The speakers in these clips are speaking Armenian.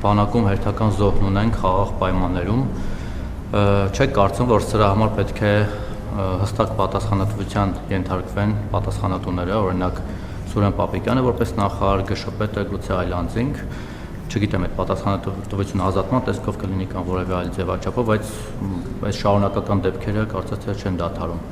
բանակում հերթական զոհն ունենք խաղաղ պայմաններում, չեք կարծում, որ սրա համար պետք է հստակ պատասխանատվության ենթարկվեն պատասխանատուները, օրինակ Սուրեն Պապիկյանը որպես նախարար, ԳՇՊ-ը, գուցե այլ անձինք, չգիտեմ այդ պատասխանատվություն ազատման տեսքով կլինի կամ որևէ այլ ձևաչափով, բայց այս շարունակական դեպքերը կարծես թե չեն դադարում։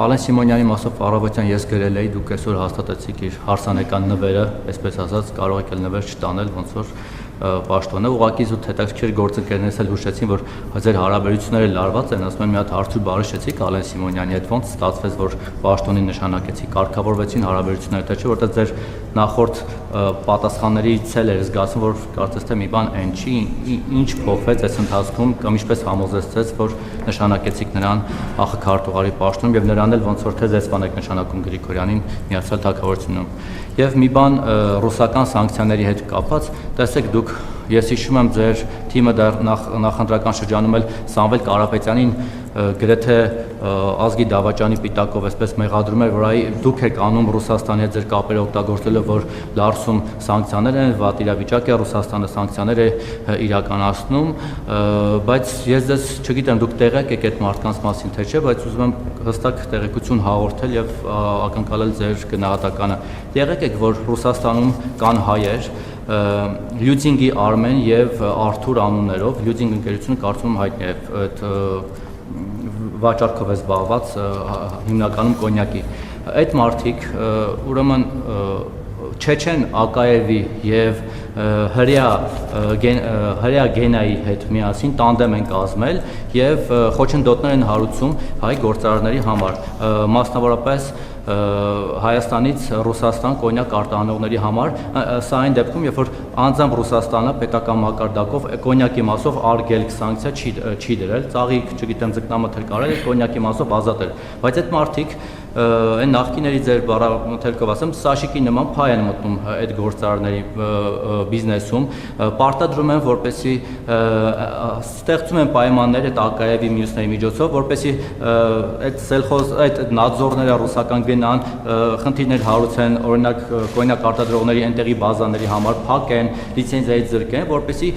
Ալեն Սիմոնյանի մասով առավոտյան ես գրել էի, դուք այսօր հաստատեցիք իր հարսանեկան նվերը, այսպես ասած, կարող եք էլ նվեր չտանել, ոնց որ պաշտոնը, ուղղակի զուտ հետաքրքիր գործընկերներս էլ հուշեցին, որ ձեր հարաբերությունները լարված են, ասում են մի հատ հարցուր բարիշեցիք Ալեն Սիմոնյանի հետ, ոնց ստացվեց, որ պաշտոնին նշանակեցիք, կարգավորվեցին հարաբերությունները, թե չէ, որտեղ ձեր նախորդ պատասխաններից էլ էր զգացում, որ կարծես թե մի բան այն չի, ինչ փոխվեց այս ընթացքում կամ ինչպես համոզեցրեց, որ նշանակեցիք նրան ԱԽ քարտուղարի պաշտոնում եւ նրան էլ ոնց որ թե զեսպան եք նշանակում Գրիգորյանին Միացյալ Թագավորությունում։ Եվ մի բան ռուսական սանկցիաների հետ կապված, տեսեք դուք, ես հիշում եմ ձեր թիմը դեռ նախընտրական շրջանում էլ Սամվել Կարապետյանին գրեթե ազգի դավաճանի պիտակով այսպես մեղադրում էր, որ դուք եք անում Ռուսաստանի հետ ձեր կապերը օգտագործելով, որ Լարսում սանկցիաներ են, վատ իրավիճակ է, Ռուսաստանը սանկցիաներ է իրականացնում, բայց ես ձեզ չգիտեմ, դուք տեղյակ եք այդ մարդկանց մասին թե չէ, բայց ուզում եմ հստակ տեղեկություն հաղորդել եւ ակնկալել ձեր գնահատականը։ Տեղյակ եք, որ Ռուսաստանում կան հայեր, Լյուդինգի Արմեն եւ Արթուր անուններով, Լյուդինգ ընկերությունը կարծում եմ հայտնի է այդ վաճառքով է զբաղված հիմնականում կոնյակի։ Այդ մարդիկ ուրեմն Չեչեն Ակաևի եւ հրեա Գենայի հետ միասին տանդեմ են կազմել եւ խոչընդոտներ են հարուցում հայ գործարարների համար, մասնավորապես Հայաստանից Ռուսաստան կոնյակ արտահանողների համար, սա այն դեպքում, երբ որ անձամբ Ռուսաստանը պետական մակարդակով կոնյակի մասով արգելք սանկցիա չի դրել, ծաղիկ, չգիտեմ, ձկնամթեր կարել, կոնյակի մասով ազատ էր, բայց այդ մարդիկ այն նախկիների ձեր բառամթերքով ասեմ, Սաշիկի նման փայ են մտնում այդ գործարարների բիզնեսում, պարտադրում են, որպեսզի ստեղծում են պայմաններ այդ Ակաևի մյուսների միջոցով, որպեսզի այդ սելխոզ, այդ նadzորները ռուսական գնան, խնդիրներ հարուցեն, օրինակ կոնյակ արտադրողների այնտեղի բազաների համար փակեն, լիցենզիայից զրկեն, որպեսզի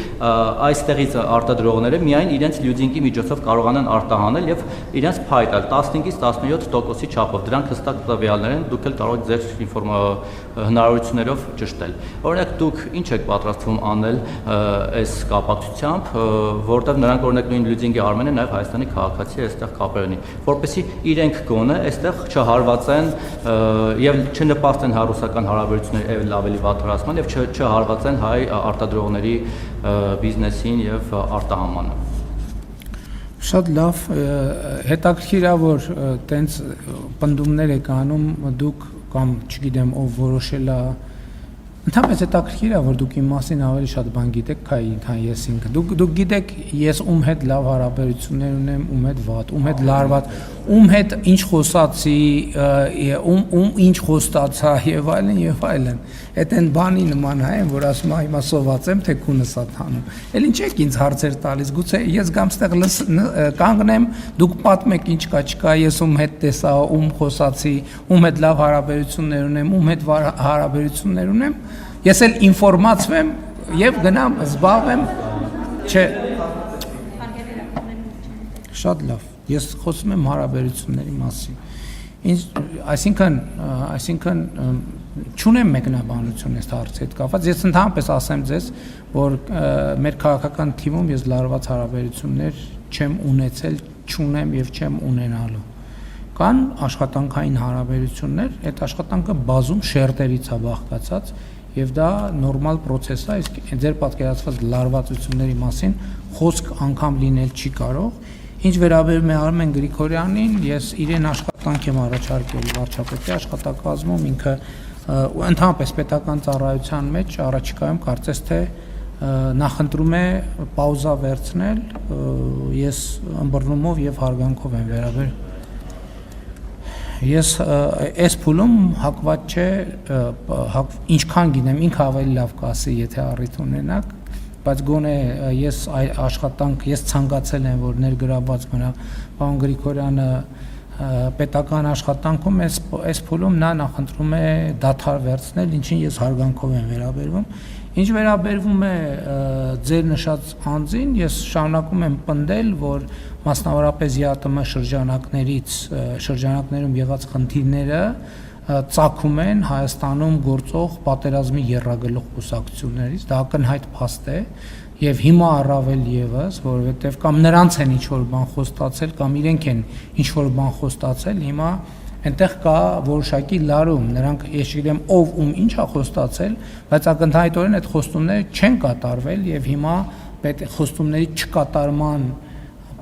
այստեղից արտադրողները միայն իրենց լյուդինգի միջոցով կարողանան արտահանել եւ իրենց փայ տալ 15-ից 17% չափով։ Դրանք հստակ տվյալներ են, դուք էլ կարող եք ձեր հնարավորություններով ճշտել։ Օրինակ դուք ինչ եք պատրաստվում անել այս կապակցությամբ, որտեղ նրանք օրինակ նույն Լյուդինգի Արմենը նաև Հայաստանի քաղաքացի է, այստեղ կապեր ունի, որպեսզի իրենք գոնե այստեղ չհարվածեն եւ չնպաստեն ռուսական հարաբերությունների ավելի վատթարացման եւ չհարվածեն հայ արտադրողների բիզնեսին եւ արտահանմանը։ Շատ լավ, հետաքրքիր է, որ տենց պնդումներ եք անում դուք կամ չգիտեմ ով որոշել է, ընդհանրապես հետաքրքիր է, որ դուք իմ մասին ավելի շատ բան գիտեք, քան ես ինքը։ Դուք գիտեք ես ում հետ լավ հարաբերություններ ունեմ, ում հետ վատ, ում հետ լարված, ում հետ ինչ խոսացի, ում ինչ խոստացա եւ այլն եւ այլն։ Այդ այն բանի նման է, որ ասում եմ հիմա սոված եմ, թե քունս ա թանում։ Էլ ինչ եք ինձ հարցեր տալիս, գուցե ես գամ ստեղ կանգնեմ, դուք պատմեք ինչ կա չկա, ես ում հետ տեսա, ում խոսացի, ում հետ լավ հարաբերություններ ունեմ, ում հետ հարաբերություններ ունեմ, ես էլ ինֆորմացվեմ եւ գնամ զբաղվեմ, չէ։ Շատ լավ, ես խոսում եմ հարաբերությունների մասին։ Այսինքն չունեմ մեկնաբանություն այս հարցի հետ կապված, ես ընդհանրապես ասեմ ձեզ, որ մեր քաղաքական թիմում ես լարված հարաբերություններ չեմ ունեցել, չունեմ եւ չեմ ունենալու։ Կան աշխատանքային հարաբերություններ, այդ աշխատանքը բազում շերտերից է բաղկացած եւ դա նորմալ պրոցես է, իսկ ձեր պատկերացված լարվածությունների մասին խոսք անգամ լինել չի կարող։ Ինչ վերաբերում է Արմեն Գրիգորյանին, ես իրեն աշխատանք եմ առաջարկել վարչապետի աշխատակազմում, ինքը ընդհանրապես պետական ծառայության մեջ առաջիկայում կարծես թե նախընտրում է պաուզա վերցնել, ես ըմբռնումով եւ հարգանքով եմ վերաբերում։ Ես այս փուլում հակված չէ, ինչքան գինեմ, ինքը ավելի լավ կասի, եթե առիթ ունենակ, բայց գոնե ես աշխատանք, ես ցանկացել եմ, որ ներգրավված մնա պարոն Գրիգորյանը պետական աշխատանքում, այս փուլում նա նախընտրում է դադար վերցնել, ինչին ես հարգանքով եմ վերաբերվում, Ինչ վերաբերվում է ձեր նշած անձին, ես շարունակում եմ պնդել, որ մասնավորապես ԵԱՏՄ շրջանակներում եղած խնդիրները ծագում են Հայաստանում գործող պատերազմի եռագլուխ կուսակցություններից, դա ակնհայտ փաստ է եւ հիմա առավել եւս, որովհետեւ կամ նրանց են ինչ որ բան խոստացել, կամ իրենք են ինչ որ բան խոստացել, հիմա այնտեղ կա որոշակի լարում, նրանք ես չգիտեմ ով ում ինչ է խոստացել, բայց ակնթայտորեն այդ խոստումները չեն կատարվել եւ հիմա պետք է խոստումների չկատարման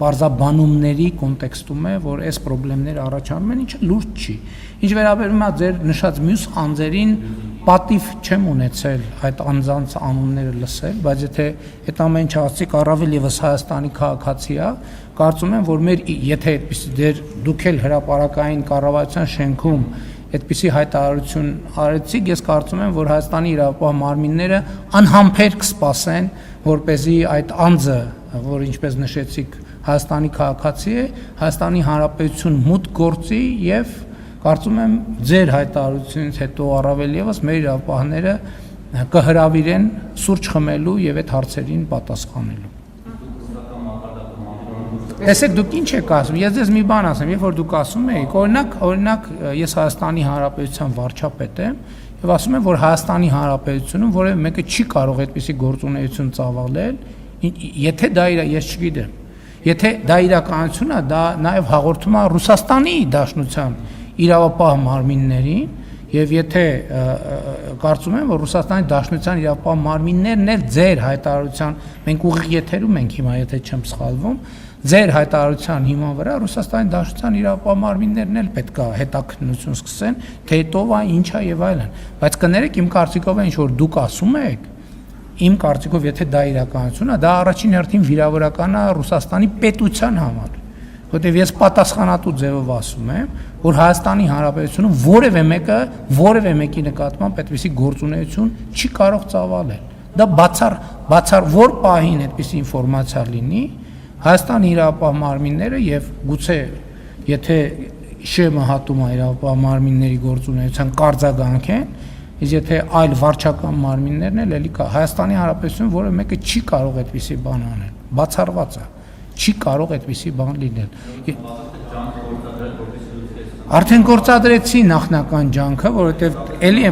բարձաբանումների կոնտեքստում է, որ այս խնդիրները առաջանում են, ինչը լուրջ չի։ Ինչ վերաբերում է ձեր նշած մյուս անձերին, պատիվ չեմ ունեցել այդ անձանց անունները լսել, բայց եթե այդ ամեն ինչը ասիկ առավել եւս Հայաստանի քաղաքացի է, կարծում եմ, որ եթե այդպեսի դուք էլ հրապարակային կառավարության շենքում այդպիսի հայտարարություն արեցիք, ես կարծում եմ, որ Հայաստանի իրավապահ մարմինները անհամբեր կսպասեն, որպեսզի այդ անձը, որ ինչպես նշեցիք, Հայաստանի քաղաքացի է, Հայաստանի Հանրապետություն մուտք գործի եւ կարծում եմ ձեր հայտարարությունից հետո առավել եւս մեր իրավապահները կհրավիրեն սուրճ խմելու եւ այդ հարցերին պատասխանելու։ Տեսեք դուք ինչ եք ասում, ես ձեզ մի բան ասեմ, երբ որ դուք ասում եք, օրինակ ես Հայաստանի Հանրապետության վարչապետ եմ եւ ասում եմ, որ Հայաստանի Հանրապետությունում որևէ մեկը չի կարող այդպիսի գործունեություն ծավալել, եթե դա ես չգիտեմ, եթե դա իրականություն է, դա նաեւ հաղորդում է Ռուսաստանի Դաշնության իրավապահ մարմիններին եւ եթե կարծում եմ, որ Ռուսաստանի Դաշնության իրավապահ մարմիններն էլ ձեր հայտարարության, մենք ուղիղ եթերում ենք հիմա, եթե չեմ սխալվում, ձեր հայտարարության հիման վրա Ռուսաստանի Դաշնության իրավապահ մարմիններն էլ պետք է հետաքննություն սկսեն, թե ով է, ինչ է եւ այլն, բայց կներեք իմ կարծիքով ինչ որ դուք ասում եք, իմ կարծիքով եթե դա իրականություն է, դա առաջին հերթին վիրավորական է Ռուսաստանի պետության համար, որտեղ ես պատասխանատու ձևով ասում եմ, որ Հայաստանի Հանրապետությունում որևէ մեկի նկատմամբ այդպիսի գործունեություն չի կարող ծավալել։ Դա բացառ որ պահին այդպիսի ինֆորմացիա լինի, Հայաստանի իրավապահ մարմինները եւ գուցե եթե ՇՄ հատումը իրավապահ մարմինների գործունեության կարձագանք են, իսկ եթե այլ վարչական մարմիններն էլ էլի կա, Հայաստանի Հանրապետությունում որևէ մեկը չի կարող այդպիսի բան անել, բացառված է, չի կարող այդպիսի բան լինել։ Արդեն գործադրեցի նախնական ջանքը, որովհետև էլի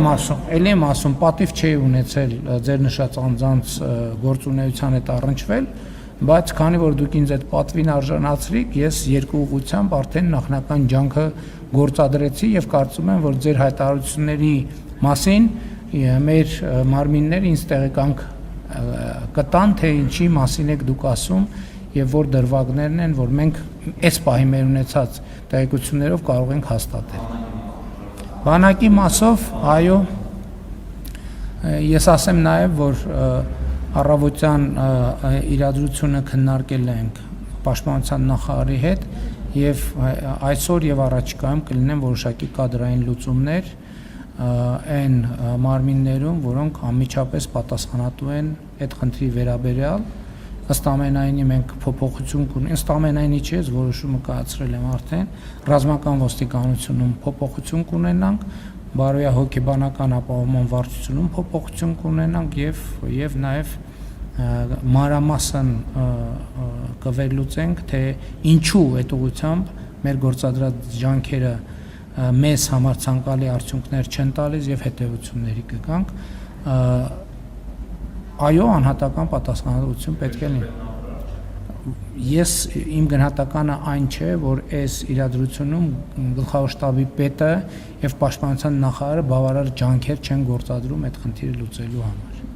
եմ ասում, պատիվ չի ունեցել ձեր նշած անձանց գործունեության հետ առնչվել, բայց քանի որ դուք ինձ այդ պատվին արժանացրիք, ես երկու ուղղությամբ արդեն նախնական ջանքը գործադրեցի եւ կարծում եմ, որ ձեր հայտարարությունների մասին մեր մարմինները ինձ տեղեկանք կտան, թե ինչի մասին եք դուք ասում եւ որ դրվագներն են, որ մենք այս պահի մեր ունեցած տեղեկություններով կարող ենք հաստատել։ Բանակի մասով, այո, ես ասեմ նաեւ, որ առավոտյան իրադրությունը քննարկել ենք Պաշտպանության նախարարի հետ եւ այսօր եւ առաջիկայում կլինեն որոշակի կադրային լուծումներ այն մարմիններում, որոնք անմիջապես պատասխանատու են այդ խնդրի վերաբերյալ, ըստ ամենայնի մենք փոփոխություն կունենանք, ըստ ամենայնի չէ, ես որոշումը կայացրել եմ արդեն, ռազմական ոստիկանությունում փոփոխություն կունենանք, բարոյահոգեբանական ապահովման վարչությունում փոփոխություն կունենանք եւ նաեւ մանրամասն կվերլուծենք, թե ինչու այդ ուղղությամբ մեր գործադրած ջանքերը մեզ համար ցանկալի արդյունքներ չեն տալիս եւ հետեւությունների կգանք, այո, անհատական պատասխանատվություն պետք է լինի։ Ես իմ գնահատականը այն չէ, որ այս իրադրությունում գլխավոր շտաբի պետը եւ պաշտպանության նախարարը բավարար ջանքեր չեն գործադրում այդ խնդիրը լուծելու համար։